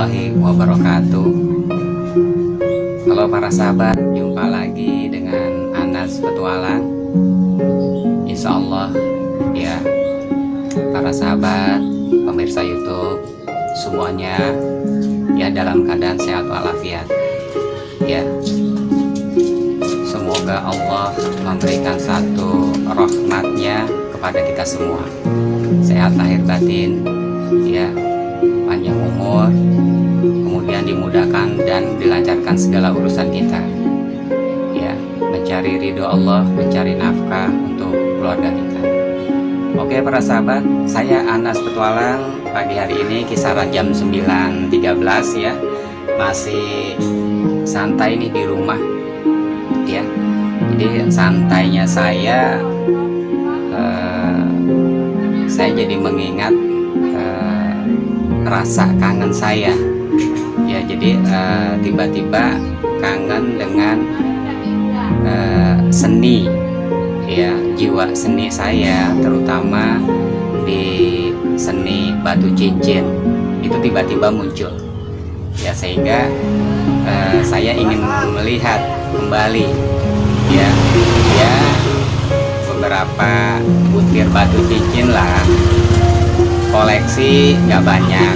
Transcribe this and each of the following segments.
warahmatullahi wabarakatuh. Halo para sahabat, jumpa lagi dengan Anas Petualang. Insya Allah ya, para sahabat pemirsa YouTube semuanya ya dalam keadaan sehat walafiat ya. Semoga Allah memberikan satu rahmatnya kepada kita semua, sehat lahir batin ya, panjang umur, kemudian dimudahkan dan dilancarkan segala urusan kita ya, mencari ridho Allah, mencari nafkah untuk keluarga kita. Oke para sahabat, saya Anas Petualang. Pagi hari ini kisaran jam 9.13 ya, masih santai nih di rumah ya. Jadi santainya saya jadi mengingat rasa kangen saya ya. Jadi tiba-tiba kangen dengan seni ya, jiwa seni saya, terutama di seni batu cincin itu tiba-tiba muncul ya, sehingga saya ingin melihat kembali ya beberapa butir batu cincin lah. Koleksi nggak banyak,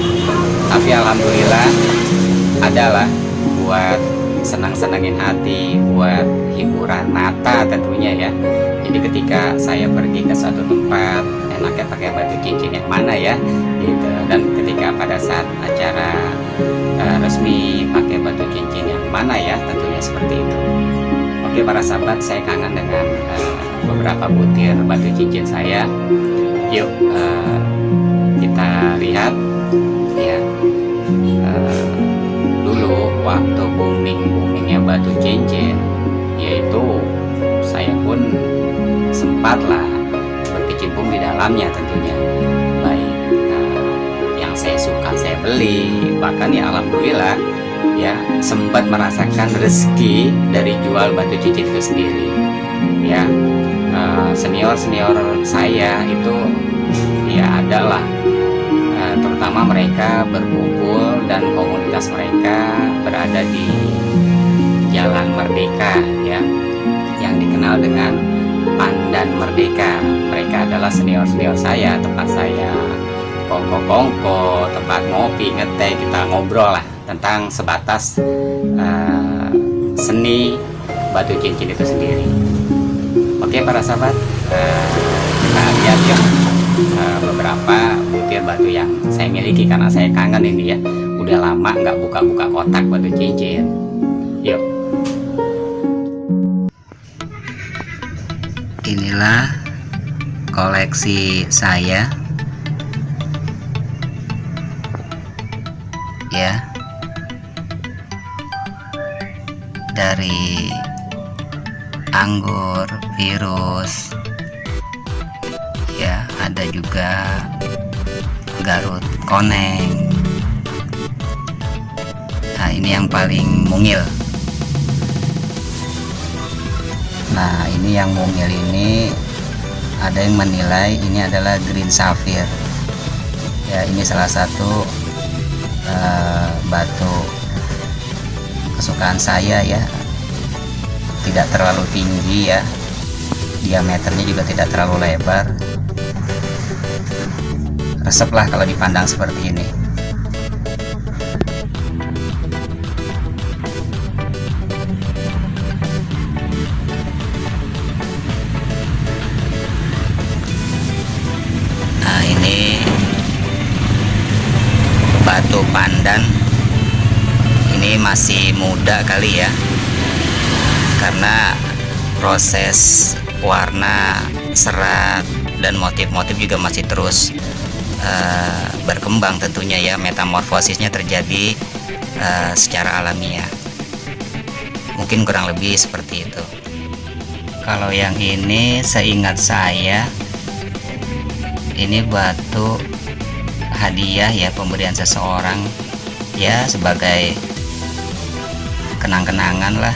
tapi alhamdulillah adalah buat senang-senangin hati, buat hiburan mata tentunya ya. Jadi ketika saya pergi ke suatu tempat, enaknya pakai batu cincin yang mana ya gitu. Dan ketika pada saat acara resmi, pakai batu cincin yang mana ya, tentunya seperti itu. Oke para sahabat, saya kangen dengan beberapa butir batu cincin saya. Yuk kita lihat ya. Dulu waktu boomingnya batu cincin, yaitu saya pun sempatlah berkecimpung di dalamnya tentunya. Baik yang saya suka saya beli, bahkan ya alhamdulillah ya sempat merasakan rezeki dari jual batu cincin itu sendiri ya. Senior saya itu ya adalah terutama mereka berkumpul dan komunitas mereka berada di Jalan Merdeka ya, yang dikenal dengan Pandan Merdeka. Mereka adalah senior saya, tempat saya kongko-kongko, tempat ngopi, ngeteh, kita ngobrol lah tentang sebatas seni batu cincin itu sendiri. Oke para sahabat, kita lihat ya beberapa butir batu yang saya miliki, karena saya kangen ini ya, udah lama nggak buka-buka kotak batu cincin. Yuk, inilah koleksi saya ya, dari anggur, virus ya, ada juga Garut Koneng. Nah ini yang paling mungil. Nah ini yang mungil ini ada yang menilai ini adalah Green Sapphire ya. Ini salah satu batu kesukaan saya ya, tidak terlalu tinggi ya, diameternya juga tidak terlalu lebar, resep lah kalau dipandang seperti ini. Nah ini batu pandan, ini masih muda kali ya, karena proses warna, serat, dan motif-motif juga masih terus berkembang tentunya ya. Metamorfosisnya terjadi secara alamiah, mungkin kurang lebih seperti itu. Kalau yang ini seingat saya ini batu hadiah ya, pemberian seseorang ya, sebagai kenang-kenangan lah.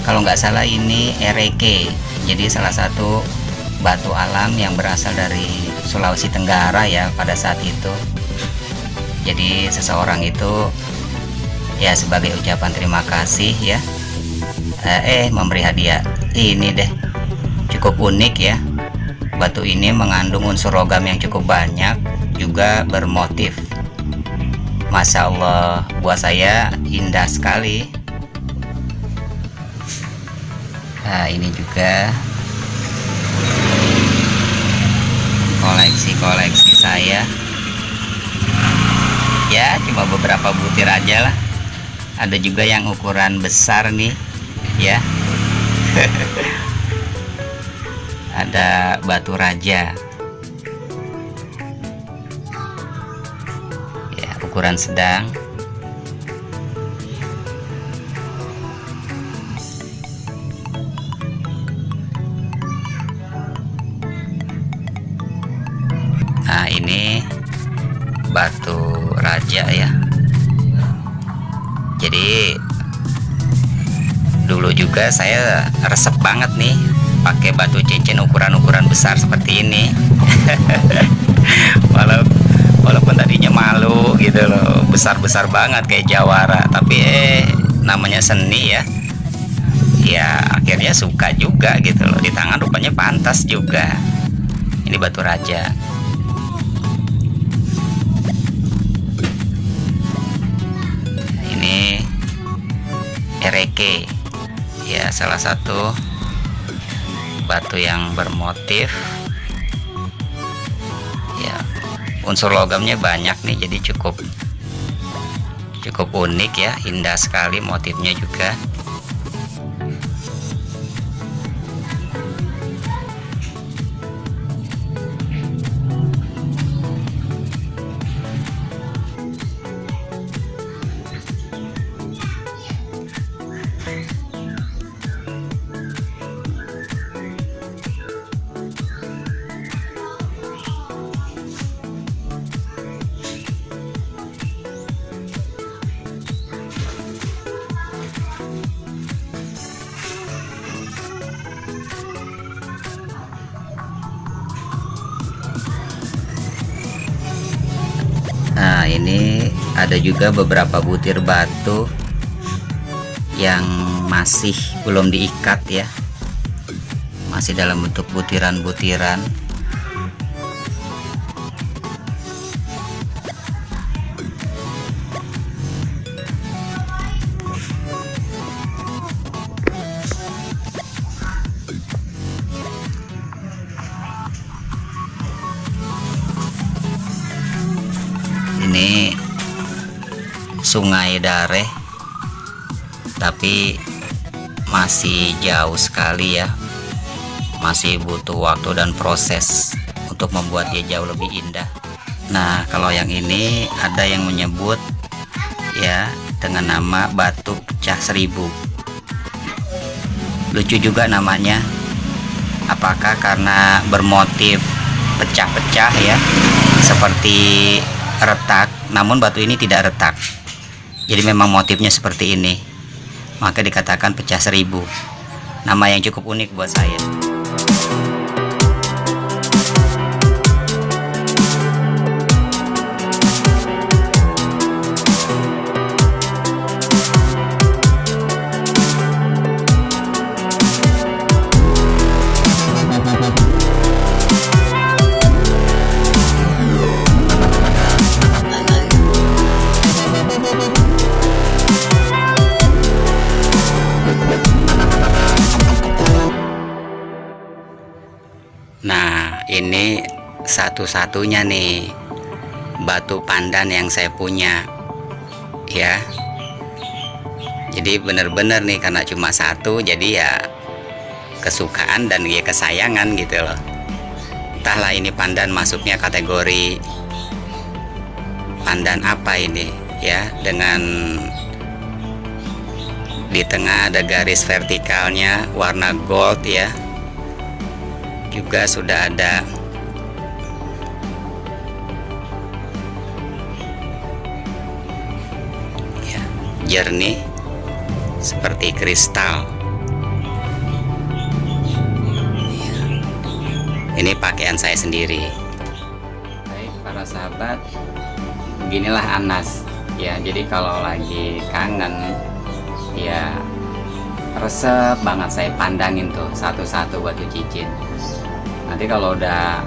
Kalau nggak salah ini ereke, jadi salah satu batu alam yang berasal dari Sulawesi Tenggara ya pada saat itu. Jadi seseorang itu ya sebagai ucapan terima kasih ya, memberi hadiah ini deh. Cukup unik ya, batu ini mengandung unsur logam yang cukup banyak, juga bermotif. Masya Allah, buat saya indah sekali. Nah, ini juga koleksi saya ya, cuma beberapa butir aja lah. Ada juga yang ukuran besar nih ya. Ada batu raja ya, ukuran sedang. Nah, ini batu raja ya. Jadi dulu juga saya resep banget nih pakai batu cincin ukuran-ukuran besar seperti ini. Walaupun tadinya malu gitu loh, besar-besar banget kayak jawara, tapi namanya seni ya. Ya akhirnya suka juga gitu loh, di tangan rupanya pantas juga. Ini batu raja. Ini ereke ya, salah satu batu yang bermotif ya. Unsur logamnya banyak nih, jadi cukup unik ya, indah sekali motifnya juga. Nah, ini ada juga beberapa butir batu yang masih belum diikat ya, masih dalam bentuk butiran-butiran. Ini Sungai Dareh, tapi masih jauh sekali ya, masih butuh waktu dan proses untuk membuat dia jauh lebih indah. Nah, kalau yang ini ada yang menyebut ya dengan nama batu pecah seribu. Lucu juga namanya, apakah karena bermotif pecah-pecah ya, seperti retak, namun batu ini tidak retak, jadi memang motifnya seperti ini, maka dikatakan pecah seribu. Nama yang cukup unik buat saya. Nah, ini satu-satunya nih batu pandan yang saya punya ya. Jadi bener-bener nih, karena cuma satu, jadi ya kesukaan dan ya kesayangan gitu loh. Entahlah ini pandan masuknya kategori pandan apa ini ya, dengan di tengah ada garis vertikalnya warna gold ya. Juga sudah ada ya, jernih seperti kristal ya. Ini pakaian saya sendiri. Baik para sahabat, beginilah Anas ya. Jadi kalau lagi kangen ya resep banget saya pandangin tuh satu-satu batu cincin. Nanti kalau udah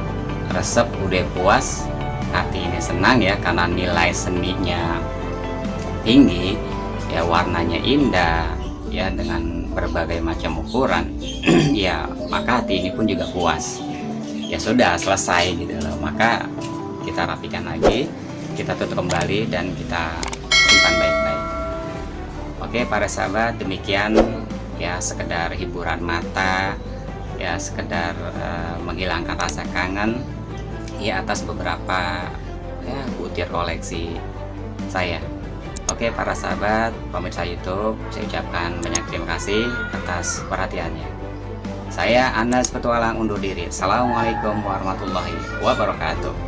resep, udah puas, hati ini senang ya karena nilai seninya tinggi ya, warnanya indah ya dengan berbagai macam ukuran ya, maka hati ini pun juga puas ya, sudah selesai gitu loh. Maka kita rapikan lagi, kita tutup kembali dan kita simpan baik-baik. Oke para sahabat, demikian ya, sekedar hiburan mata ya, sekedar menghilangkan rasa kangen ya atas beberapa ya butir koleksi saya. Oke para sahabat pemirsa YouTube, saya ucapkan banyak terima kasih atas perhatiannya. Saya Anas Petualang undur diri. Assalamualaikum warahmatullahi wabarakatuh.